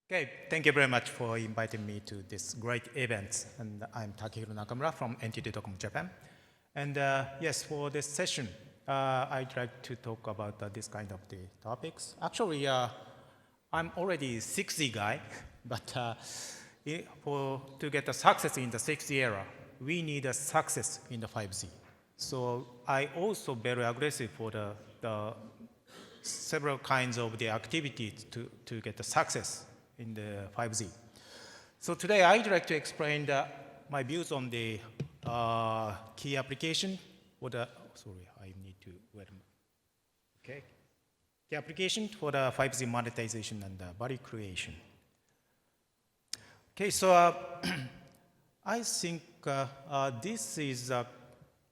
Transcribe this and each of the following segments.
Okay, thank you very much for inviting me to this great event. And I'm Takehiro Nakamura from NTT Docomo Japan. And yes, for this session, I'd like to talk about this kind of the topics. Actually, I'm already 6Z guy, but to get a success in the 6Z era, we need a success in the 5Z. So I also very aggressive for the several kinds of the activities to get the success in the 5Z. So today I'd like to explain my views on the key application for the, sorry, I need to, wait a minute. Okay. Key application for the 5Z monetization and value creation. Okay, so I think this is a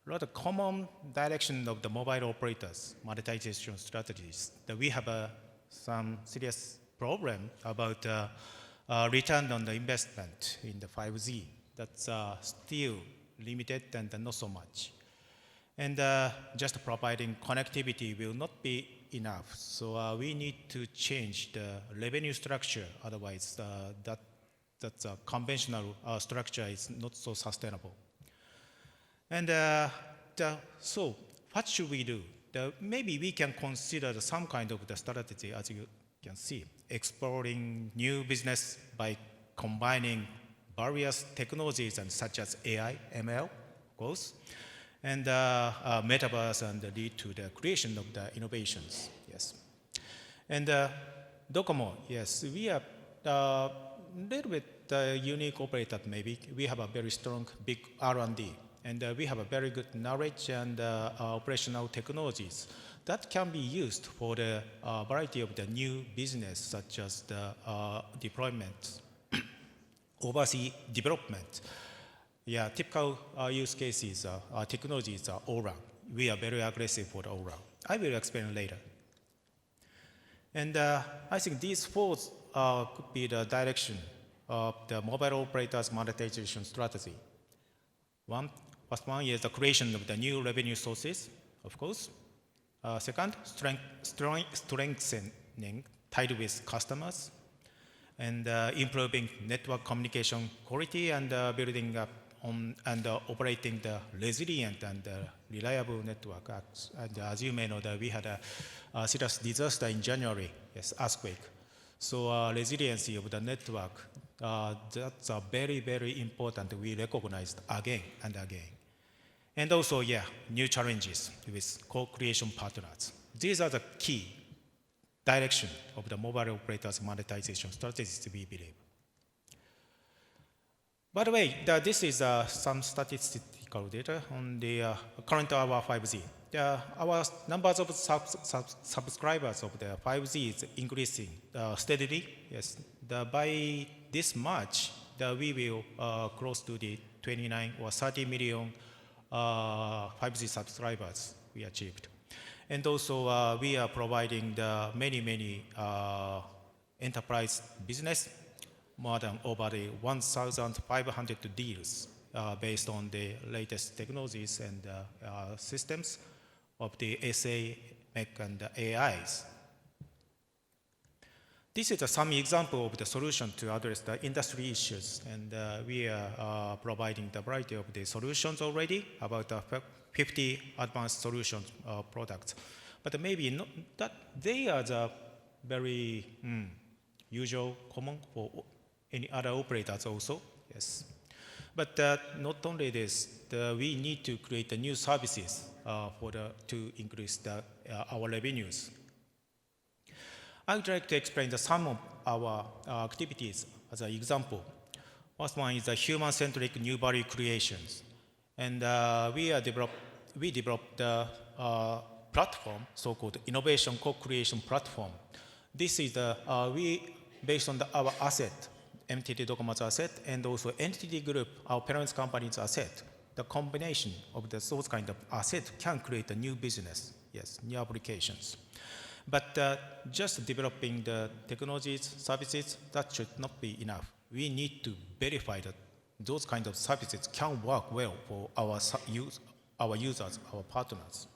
rather common direction of the mobile operators monetization strategies. That we have some serious problem about return on the investment in the 5Z. That's still limited and not so much. And just providing connectivity will not be enough. So we need to change the revenue structure. Otherwise, that's a conventional structure is not so sustainable. And so what should we do? Maybe we can consider some kind of the strategy, as you can see, exploring new business by combining various technologies and such as AI, ML, of course, and metaverse and lead to the creation of the innovations. Yes, and Docomo, yes, we are a little bit unique operator. Maybe we have a very strong big R&D, and we have a very good knowledge and operational technologies that can be used for the variety of the new business, such as the deployment, overseas development. Yeah, typical use cases, technologies are all around. We are very aggressive for the all around. I will explain later. And I think these four could be the direction of the mobile operators monetization strategy. First one is the creation of the new revenue sources, of course. Second, strengthening tied with customers and improving network communication quality and building up on and operating the resilient and reliable network. And as you may know, that we had a serious disaster in January, yes, earthquake. So resiliency of the network, that's very, very important. We recognized again and again. And also, yeah, new challenges with co-creation partners. These are the key direction of the mobile operators monetization strategies, we believe. By the way, this is some statistical data on the current hour 5Z. Our numbers of subscribers of the 5Z is increasing steadily. Yes, by this March, we will close to the 29 or 30 million 5G subscribers we achieved. And also we are providing the many enterprise business, more than over the 1,500 deals based on the latest technologies and systems of the SA, MEC, and AIs. This is some example of the solution to address the industry issues, and we are providing the variety of the solutions already, about 50 advanced solutions products. But maybe not that they are the very usual, common for any other operators also, yes. But not only this, we need to create the new services to increase our revenues. I would like to explain some of our activities as an example. First one is the human-centric new value creations. And we developed the platform, so-called innovation co-creation platform. This is based on our asset, NTT Docomo's asset, and also NTT Group, our parent company's asset. The combination of those kind of assets can create a new business, yes, new applications. But just developing the technologies, services, that should not be enough. We need to verify that those kind of services can work well for our users, our partners.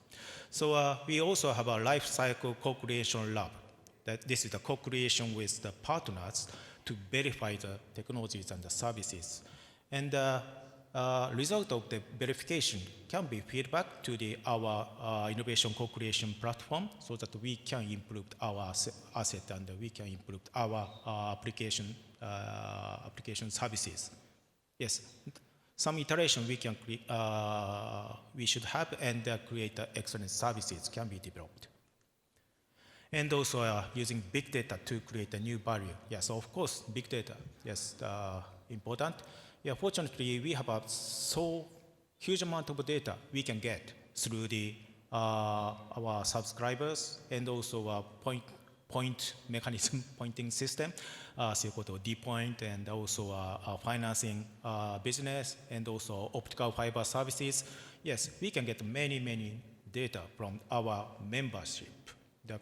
So we also have a life cycle co-creation lab. This is the co-creation with the partners to verify the technologies and the services. And result of the verification can be feedback to our innovation co-creation platform so that we can improve our asset and we can improve our application services. Yes, some iteration we should have and create excellent services can be developed. And also using big data to create a new value. Yes, of course, big data, yes, important. Yeah, fortunately, we have a so huge amount of data we can get through our subscribers and also a point mechanism pointing system, so-called D-point, and also financing business, and also optical fiber services. Yes, we can get many data from our membership.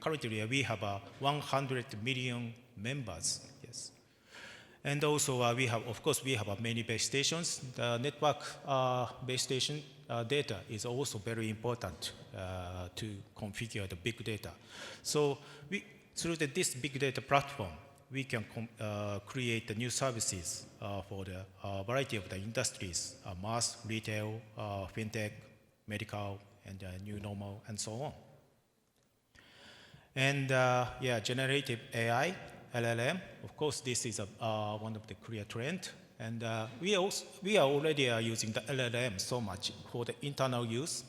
Currently, we have 100 million members. Yes. And also, we have many base stations. The network base station data is also very important to configure the big data. So through this big data platform, we can create new services for the variety of the industries, mass, retail, fintech, medical, and new normal, and so on. And generative AI, LLM, of course, this is one of the clear trend. And we are already using the LLM so much for the internal use.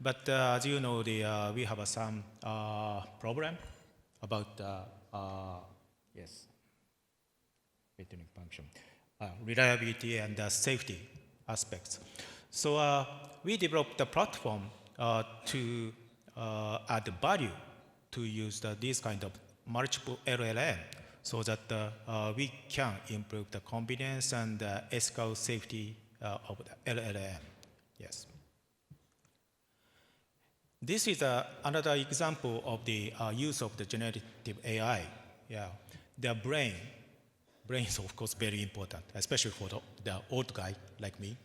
But as you know, we have some problem about returning function, reliability and safety aspects. So we developed the platform to add value to use these kind of multiple LLM so that we can improve the convenience and ethical safety of the LLM. Yes. This is another example of the use of the generative AI. Yeah, the brain is of course very important, especially for the old guy like me.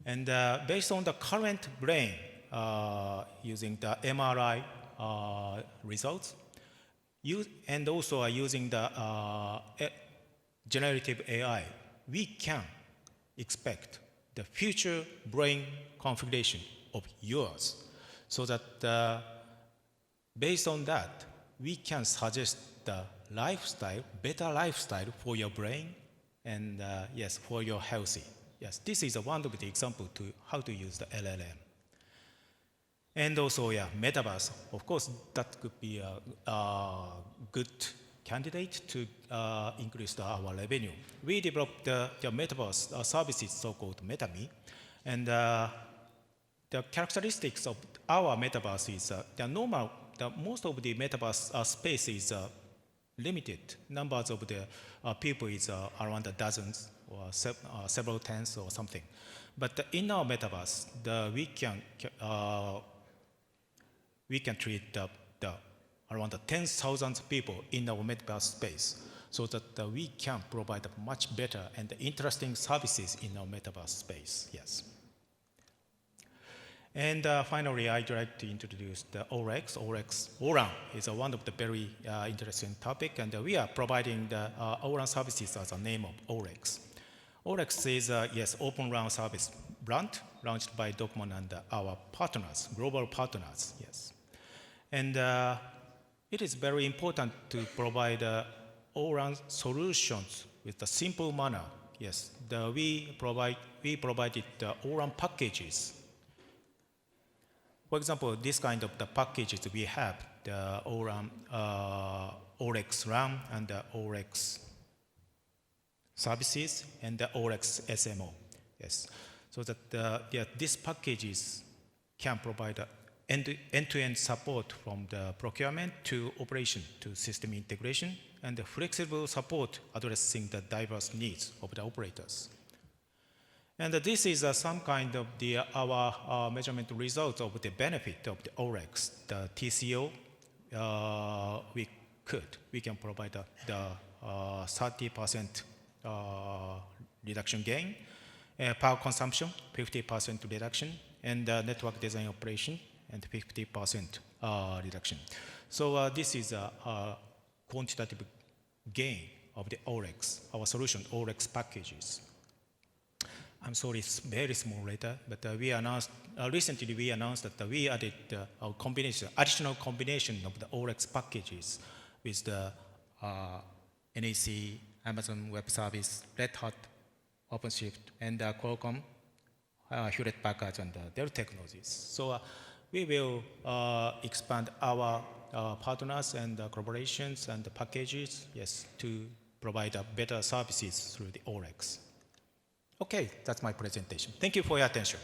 And based on the current brain using the MRI results, and also using the generative AI, we can expect the future brain configuration of yours, so that based on that, we can suggest the lifestyle, better lifestyle for your brain, and yes, for your healthy. Yes, this is one of the examples to how to use the LLM. And also, metaverse. Of course, that could be a good candidate to increase our revenue. We developed the metaverse services, so-called MetaMe, and the characteristics of our metaverse is most of the metaverse space is limited. Numbers of the people is around dozens or several tens or something. But in our metaverse, we can treat around 10,000 people in our metaverse space, so that we can provide much better and interesting services in our metaverse space. Yes. And finally, I'd like to introduce the OREX. ORAN is one of the very interesting topic, and we are providing the ORAN services as a name of OREX. OREX is Open RAN service brand launched by Docmon and our partners, global partners. Yes. And it is very important to provide ORAN solutions with a simple manner. Yes, we provided the ORAN packages. For example, this kind of the packages we have, the ORAN, OREX RAM and the OREX services and the OREX SMO. Yes, so that these packages can provide end-to-end support from the procurement to operation to system integration, and the flexible support addressing the diverse needs of the operators. And this is some kind of our measurement results of the benefit of the OREX, the TCO. We can provide the 30% reduction gain, power consumption 50% reduction, and network design operation and 50% reduction. So this is a quantitative gain of the OREX, our solution OREX packages. I'm sorry, it's very small letter, but recently we announced that we added additional combination of the OREX packages with the NEC, Amazon Web Service, Red Hat, OpenShift, and Qualcomm, Hewlett-Packard, and Dell Technologies. So we will expand our partners and collaborations and packages, yes, to provide better services through the OREX. Okay, that's my presentation. Thank you for your attention.